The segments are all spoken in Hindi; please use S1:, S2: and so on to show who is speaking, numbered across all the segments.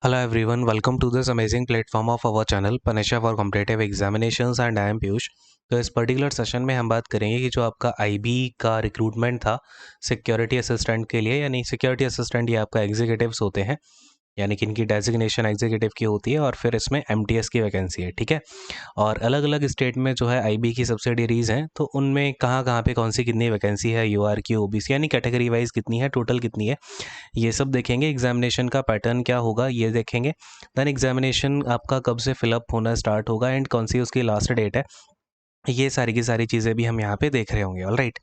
S1: Hello everyone, welcome to this amazing platform of our channel Panisha for Competitive Examinations and I am Piyush। तो इस पर्टिकुलर सेशन में हम बात करेंगे कि जो आपका आईबी का रिक्रूटमेंट था सिक्योरिटी असिस्टेंट के लिए, यानी सिक्योरिटी असिस्टेंट ये आपका एग्जीक्यूटिव्स होते हैं, यानी कि इनकी डेजिग्नेशन एग्जीक्यूटिव की होती है और फिर इसमें एमटीएस की वैकेंसी है, ठीक है। और अलग अलग स्टेट में जो है आईबी की सब्सिडरीज़ हैं, तो उनमें कहाँ कहाँ पे कौन सी कितनी वैकेंसी है, यूआर की, ओबीसी, यानी कैटेगरी वाइज कितनी है, टोटल कितनी है, ये सब देखेंगे। एग्जामिनेशन का पैटर्न क्या होगा ये देखेंगे। देन एग्जामिनेशन आपका कब से फिलअप होना स्टार्ट होगा एंड कौन सी उसकी लास्ट डेट है, ये सारी की सारी चीज़ें भी हम यहाँ पे देख रहे होंगे। ऑल राइट,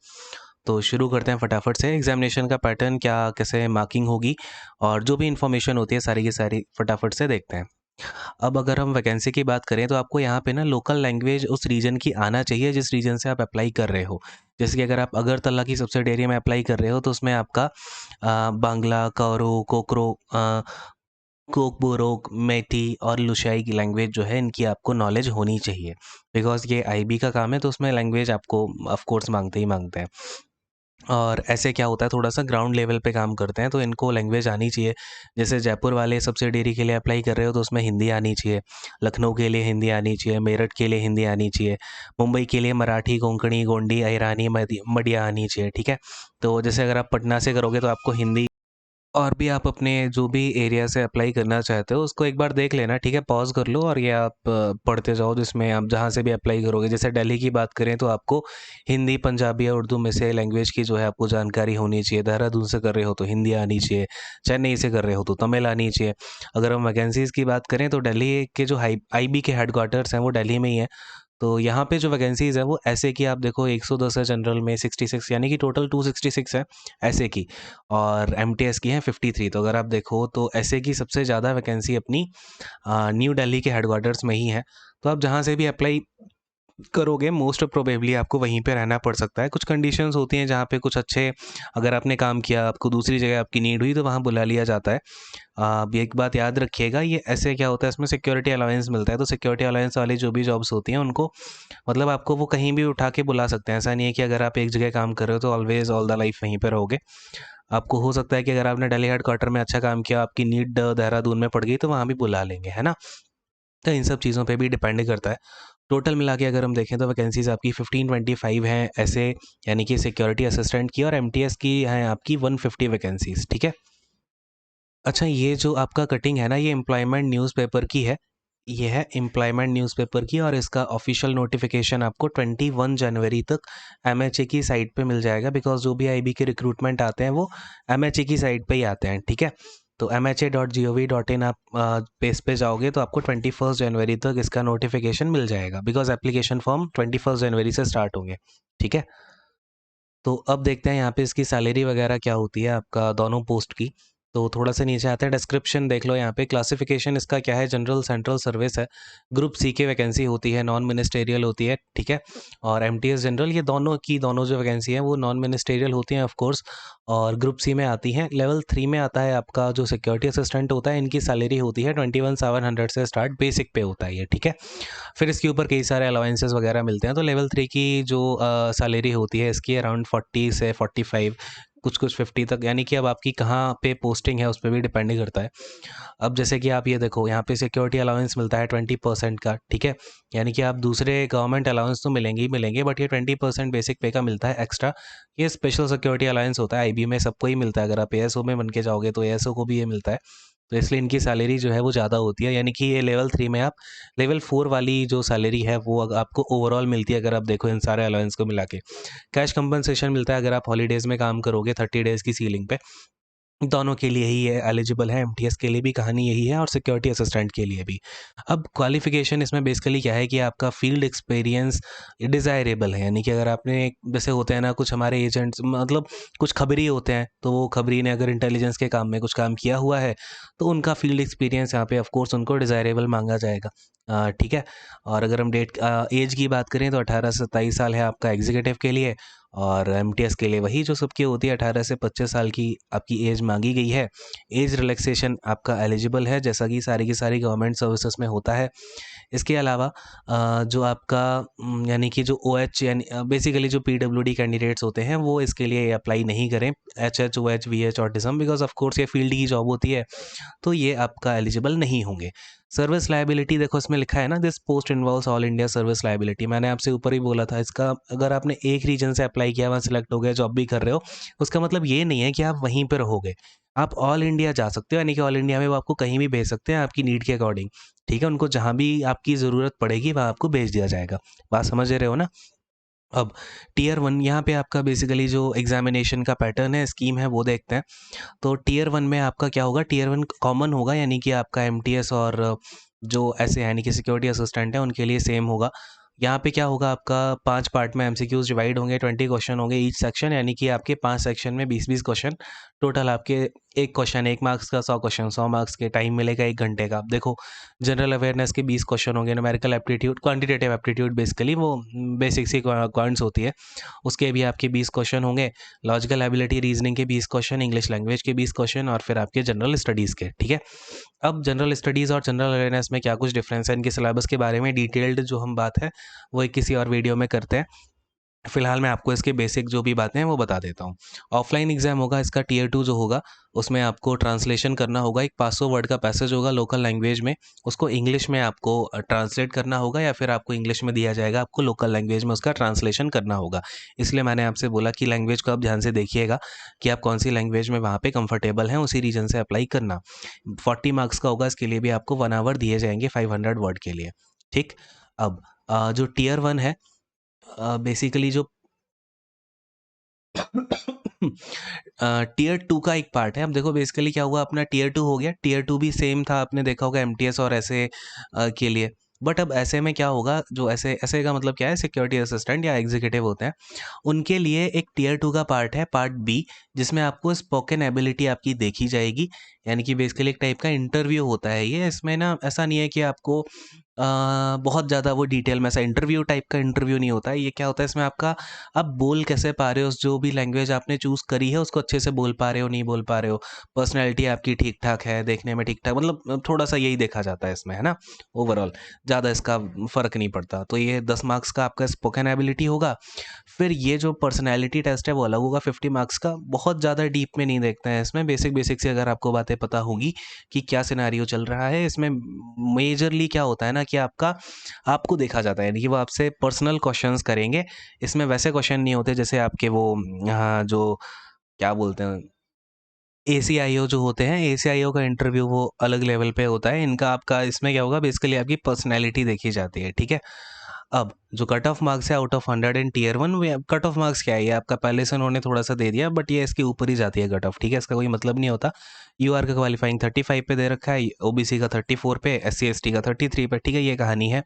S1: तो शुरू करते हैं फटाफट से। एग्जामिनेशन का पैटर्न क्या, कैसे मार्किंग होगी और जो भी इन्फॉर्मेशन होती है सारी की सारी फटाफट से देखते हैं। अब अगर हम वैकेंसी की बात करें तो आपको यहाँ पे ना लोकल लैंग्वेज उस रीजन की आना चाहिए जिस रीजन से आप अप्लाई कर रहे हो। जैसे कि अगर आप अगरतला की सब्सिडियरी में अप्लाई कर रहे हो तो उसमें आपका बांग्ला, कारो, कोकरो, कोकबोरोक, मेटी और लुशाई की लैंग्वेज जो है इनकी आपको नॉलेज होनी चाहिए, बिकॉज ये आईबी का काम है तो उसमें लैंग्वेज आपको ऑफ कोर्स मांगते ही मांगते हैं। और ऐसे क्या होता है, थोड़ा सा ग्राउंड लेवल पे काम करते हैं तो इनको लैंग्वेज आनी चाहिए। जैसे जयपुर वाले सब्सिडियरी के लिए अप्लाई कर रहे हो तो उसमें हिंदी आनी चाहिए, लखनऊ के लिए हिंदी आनी चाहिए, मेरठ के लिए हिंदी आनी चाहिए, मुंबई के लिए मराठी, कोंकणी, गोंडी, अहिरानी, मडिया आनी चाहिए, ठीक है। तो जैसे अगर आप पटना से करोगे तो आपको हिंदी, और भी आप अपने जो भी एरिया से अप्लाई करना चाहते हो उसको एक बार देख लेना, ठीक है, पॉज कर लो और ये आप पढ़ते जाओ जिसमें आप जहाँ से भी अप्लाई करोगे। जैसे दिल्ली की बात करें तो आपको हिंदी, पंजाबी या उर्दू में से लैंग्वेज की जो है आपको जानकारी होनी चाहिए। देहरादून से कर रहे हो तो हिंदी आनी चाहिए, चेन्नई से कर रहे हो तो तमिल आनी चाहिए। अगर हम वैकेंसीज़ की बात करें तो दिल्ली के जो आईबी के हेडक्वार्टर्स हैं वो दिल्ली में ही है। तो यहाँ पे जो वैकेंसीज़ है वो ऐसे कि आप देखो 110 है, जनरल में 66, यानी कि टोटल 266 है ऐसे की, और एमटीएस की है 53। तो अगर आप देखो तो ऐसे की सबसे ज़्यादा वैकेंसी अपनी न्यू दिल्ली के हेडक्वार्टर्स में ही है। तो आप जहाँ से भी अप्लाई करोगे मोस्ट प्रोबेबली आपको वहीं पे रहना पड़ सकता है। कुछ कंडीशंस होती हैं जहाँ पे कुछ अच्छे, अगर आपने काम किया, आपको दूसरी जगह आपकी नीड हुई तो वहाँ बुला लिया जाता है। अब एक बात याद रखिएगा, ये ऐसे क्या होता है, इसमें सिक्योरिटी अलाउंस मिलता है, तो सिक्योरिटी अलाउंस वाली जो भी जॉब्स होती हैं उनको मतलब आपको वो कहीं भी उठा के बुला सकते हैं। ऐसा नहीं है कि अगर आप एक जगह काम कर रहे हो तो ऑलवेज ऑल द लाइफ वहीं पर रहोगे। आपको हो सकता है कि अगर आपने दिल्ली हेडक्वार्टर में अच्छा काम किया, आपकी नीड देहरादून में पड़ गई तो वहाँ भी बुला लेंगे, है ना। तो इन सब चीज़ों पे भी डिपेंड करता है। टोटल मिला के अगर हम देखें तो वैकेंसीज़ आपकी 1525 हैं ऐसे, यानी कि सिक्योरिटी असिस्टेंट की, और एमटीएस की हैं आपकी 150 वैकेंसीज़, ठीक है। अच्छा, ये जो आपका कटिंग है ना, ये एम्प्लॉयमेंट न्यूज़पेपर की है। ये है एम्प्लॉयमेंट न्यूज़पेपर की, और इसका ऑफिशियल नोटिफिकेशन आपको 21 जनवरी तक एमएचए की साइट पे मिल जाएगा, बिकॉज जो भी आईबी के रिक्रूटमेंट आते हैं वो एमएचए की साइट पे ही आते हैं, ठीक है। तो mha.gov.in आप पेज पे जाओगे तो आपको 21 जनवरी तक इसका नोटिफिकेशन मिल जाएगा, बिकॉज एप्लीकेशन फॉर्म 21 जनवरी से स्टार्ट होंगे, ठीक है। तो अब देखते हैं यहाँ पे इसकी सैलरी वगैरह क्या होती है आपका दोनों पोस्ट की। तो थोड़ा सा नीचे आते हैं, डिस्क्रिप्शन देख लो। यहाँ पे क्लासिफिकेशन इसका क्या है, जनरल, सेंट्रल सर्विस है, ग्रुप सी की वैकेंसी होती है, नॉन मिनिस्टेरियल होती है, ठीक है। और एमटीएस जनरल, ये दोनों की दोनों जो वैकेंसी है वो नॉन मिनिस्टेरियल होती हैं ऑफ कोर्स, और ग्रुप सी में आती हैं। लेवल 3 में आता है आपका जो सिक्योरिटी असिस्टेंट होता है, इनकी सैलरी होती है 21,700 से स्टार्ट, बेसिक पे होता है ये, ठीक है। फिर इसके ऊपर कई सारे अलाउंसेस वगैरह मिलते हैं। तो लेवल 3 की जो सैलरी होती है इसकी अराउंड 40 से 45, कुछ कुछ 50 तक, यानी कि अब आपकी कहाँ पे पोस्टिंग है उस पर भी डिपेंड करता है। अब जैसे कि आप ये देखो, यहाँ पे सिक्योरिटी अलाउंस मिलता है 20% का, ठीक है। यानी कि आप दूसरे गवर्नमेंट अलाउंस तो मिलेंगे ही मिलेंगे, बट ये 20% बेसिक पे का मिलता है एक्स्ट्रा। ये स्पेशल सिक्योरिटी अलाउंस होता है, आईबी में सबको ही मिलता है। अगर आप एएसओ में बन के जाओगे तो एएसओ को भी ये मिलता है, तो इसलिए इनकी सैलरी जो है वो ज़्यादा होती है। यानी कि ये लेवल 3 में आप लेवल 4 वाली जो सैलरी है वो आपको ओवरऑल मिलती है, अगर आप देखो इन सारे अलाउंस को मिला के। कैश कंपनसेशन मिलता है अगर आप हॉलीडेज़ में काम करोगे 30 डेज़ की सीलिंग पे। दोनों के लिए ही ये एलिजिबल है, एमटीएस के लिए भी कहानी यही है और सिक्योरिटी असिस्टेंट के लिए भी। अब क्वालिफिकेशन इसमें बेसिकली क्या है कि आपका फील्ड एक्सपीरियंस डिज़ायरेबल है, यानी कि अगर आपने, जैसे होते हैं ना कुछ हमारे एजेंट्स, मतलब कुछ खबरी होते हैं, तो वो खबरी ने अगर इंटेलिजेंस के काम में कुछ काम किया हुआ है तो उनका फील्ड एक्सपीरियंस यहाँ पे ऑफ कोर्स उनको डिज़ायरेबल मांगा जाएगा, ठीक है। और अगर हम एज की बात करें तो 18 से 27 साल है आपका एग्जीक्यूटिव के लिए, और एमटीएस के लिए वही जो सबकी होती है 18 से 25 साल की आपकी एज मांगी गई है। एज रिलैक्सेशन आपका एलिजिबल है, जैसा कि सारी की सारी गवर्नमेंट सर्विसेज में होता है। इसके अलावा जो आपका यानी कि जो OH यानी बेसिकली जो PWD कैंडिडेट्स होते हैं वो इसके लिए अप्लाई नहीं करें, HH, OH, VH और डिसम, बिकॉज ऑफ कोर्स ये फील्ड की जॉब होती है, तो ये आपका एलिजिबल नहीं होंगे। सर्विस लायबिलिटी देखो इसमें लिखा है ना, this post involves all India service liability. मैंने आपसे ऊपर ही बोला था, इसका अगर आपने एक रीजन से अप्लाई किया, वहाँ सिलेक्ट हो गया, जॉब भी कर रहे हो, उसका मतलब ये नहीं है कि आप वहीं पर रहोगे। आप ऑल इंडिया जा सकते हो, यानी कि ऑल इंडिया में वो आपको कहीं भी भेज सकते हैं आपकी नीड के अकॉर्डिंग। ठीक है, उनको जहाँ भी आपकी ज़रूरत पड़ेगी वहाँ आपको भेज दिया जाएगा। बात समझ रहे हो ना? अब टियर 1 यहाँ पे आपका बेसिकली जो एग्जामिनेशन का पैटर्न है, स्कीम है, वो देखते हैं। तो टियर 1 में आपका क्या होगा, टियर 1 कॉमन होगा, यानी कि आपका MTS और जो ऐसे यानी कि सिक्योरिटी असिस्टेंट है उनके लिए सेम होगा। यहाँ पे क्या होगा, आपका 5 पार्ट में MCQs डिवाइड होंगे, 20 क्वेश्चन होंगे ईच सेक्शन, यानी कि आपके 5 सेक्शन में 20-20 क्वेश्चन टोटल। आपके एक क्वेश्चन 1 मार्क्स का, 100 क्वेश्चन 100 मार्क्स के, टाइम मिलेगा 1 घंटे का। आप देखो, जनरल अवेयरनेस के 20 क्वेश्चन होंगे, numerical aptitude, quantitative aptitude, basically वो बेसिक सी क्वांट्स होती है, उसके भी आपके 20 क्वेश्चन होंगे। लॉजिकल एबिलिटी, रीजनिंग के 20 क्वेश्चन, इंग्लिश लैंग्वेज के 20 क्वेश्चन, और फिर आपके जनरल स्टडीज़ के। ठीक है, अब जनरल स्टडीज़ और जनरल अवेयरनेस में क्या कुछ डिफरेंस है, इनके सिलेबस के बारे में डिटेल्ड जो हम बात है वो एक किसी और वीडियो में करते हैं। फिलहाल मैं आपको इसके बेसिक जो भी बातें हैं वो बता देता हूँ। ऑफलाइन एग्जाम होगा इसका, टियर 2 जो होगा उसमें आपको ट्रांसलेशन करना होगा। एक 500 वर्ड का पैसेज होगा लोकल लैंग्वेज में, उसको इंग्लिश में आपको ट्रांसलेट करना होगा, या फिर आपको इंग्लिश में दिया जाएगा, आपको लोकल लैंग्वेज में उसका ट्रांसलेशन करना होगा। इसलिए मैंने आपसे बोला कि लैंग्वेज को आप ध्यान से देखिएगा कि आप कौन सी लैंग्वेज में वहाँ पे कंफर्टेबल हैं, उसी रीजन से अप्लाई करना। 40 मार्क्स का होगा, इसके लिए भी आपको 1 आवर दिए जाएंगे 500 वर्ड के लिए। ठीक, अब जो टियर 1 है, बेसिकली जो टियर 2 का एक पार्ट है। अब देखो बेसिकली क्या हुआ, अपना टियर 2 हो गया, टियर 2 भी सेम था, आपने देखा होगा MTS और ऐसे के लिए। बट अब ऐसे में क्या होगा, जो ऐसे ऐसे का मतलब क्या है, सिक्योरिटी असिस्टेंट या एग्जीक्यूटिव होते हैं, उनके लिए एक टियर 2 का पार्ट है, पार्ट B, जिसमें आपको स्पोकन एबिलिटी आपकी देखी जाएगी, यानी कि बेसिकली एक टाइप का इंटरव्यू होता है ये। इसमें ना ऐसा नहीं है कि आपको बहुत ज़्यादा वो डिटेल में, ऐसा इंटरव्यू टाइप का इंटरव्यू नहीं होता है। ये क्या होता है, इसमें आपका आप बोल कैसे पा रहे हो, जो भी लैंग्वेज आपने चूज़ करी है उसको अच्छे से बोल पा रहे हो, नहीं बोल पा रहे हो, पर्सनैलिटी आपकी ठीक ठाक है, देखने में ठीक ठाक, मतलब थोड़ा सा यही देखा जाता है इसमें, है ना। ओवरऑल ज़्यादा इसका फ़र्क नहीं पड़ता। तो ये 10 मार्क्स का आपका स्पोकन एबिलिटी होगा। फिर ये जो पर्सनैलिटी टेस्ट है वो अलग होगा 50 मार्क्स का। बहुत ज़्यादा डीप में नहीं देखते हैं इसमें, बेसिक बेसिक से अगर आपको बातें पता होगी कि क्या सिनेरियो चल रहा है इसमें। मेजरली क्या होता है ना कि आपको देखा जाता है, यानी कि वो आपसे पर्सनल क्वेश्चंस करेंगे। इसमें वैसे क्वेश्चन नहीं होते जैसे आपके वो जो क्या बोलते हैं, ACIO जो होते हैं, ACIO का इंटरव्यू वो अलग लेवल पे होता है। इनका आपका इसमें क्या होगा, बेसिकली आपकी पर्सनैलिटी देखी जाती है। ठीक है, अब जो कट ऑफ मार्क्स है out of 100 in tier 1, cut off marks क्या है, ये आपका पहले से उन्होंने थोड़ा सा दे दिया, बट ये इसके ऊपर ही जाती है कट ऑफ। ठीक है, इसका कोई मतलब नहीं होता। UR का क्वालिफाइंग 35 पे दे रखा है, OBC का 34 पे, SC ST का 33 पे। ठीक है, ये कहानी है।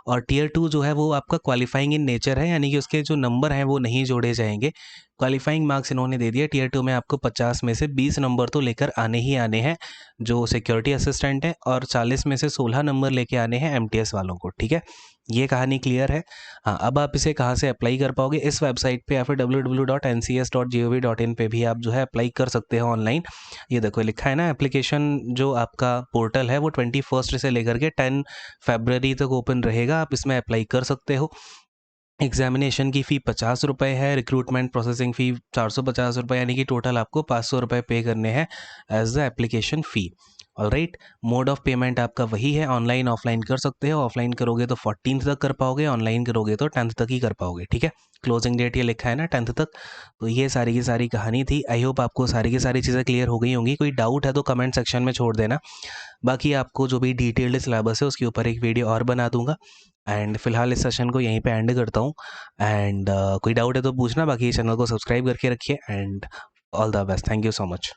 S1: और टियर 2 जो है वो आपका क्वालिफाइंग इन नेचर है, यानी कि उसके जो नंबर हैं वो नहीं जोड़े जाएंगे। क्वालिफाइंग मार्क्स इन्होंने दे दिया, टियर 2 में आपको 50 में से 20 नंबर तो लेकर आने ही आने हैं जो सिक्योरिटी असिस्टेंट है, और 40 में से 16 नंबर लेके आने हैं MTS वालों को। ठीक है, ये कहानी क्लियर है। हाँ, अब आप इसे कहाँ से अप्लाई कर पाओगे, इस वेबसाइट पे या फिर www.ncs.gov.in पे भी आप जो है अप्लाई कर सकते हो ऑनलाइन। ये देखो लिखा है ना, एप्लीकेशन जो आपका पोर्टल है वो 21 से लेकर के 10 फरवरी तक ओपन रहेगा, आप इसमें अप्लाई कर सकते हो। एग्जामिनेशन की फ़ी 50 रुपये है, रिक्रूटमेंट प्रोसेसिंग फ़ी 450 रुपये, यानी कि टोटल आपको 500 रुपये पे करने हैं as the application fee. Alright, mode of payment आपका वही है, ऑनलाइन ऑफलाइन कर सकते हो। ऑफलाइन करोगे तो 14th तक कर पाओगे, ऑनलाइन करोगे तो 10th तक ही कर पाओगे। ठीक है, क्लोजिंग डेट ये लिखा है ना 10th तक। तो ये सारी की सारी कहानी थी। आई होप आपको सारी की सारी चीज़ें क्लियर हो गई होंगी। कोई डाउट है तो कमेंट सेक्शन में छोड़ देना। बाकी आपको जो भी डिटेल्ड सिलेबस है उसके ऊपर एक वीडियो और बना दूंगा। एंड फिलहाल इस सेशन को यहीं पे एंड करता हूँ। एंड कोई डाउट है तो पूछना, बाकी चैनल को सब्सक्राइब करके रखिए। And all the best, thank you so much.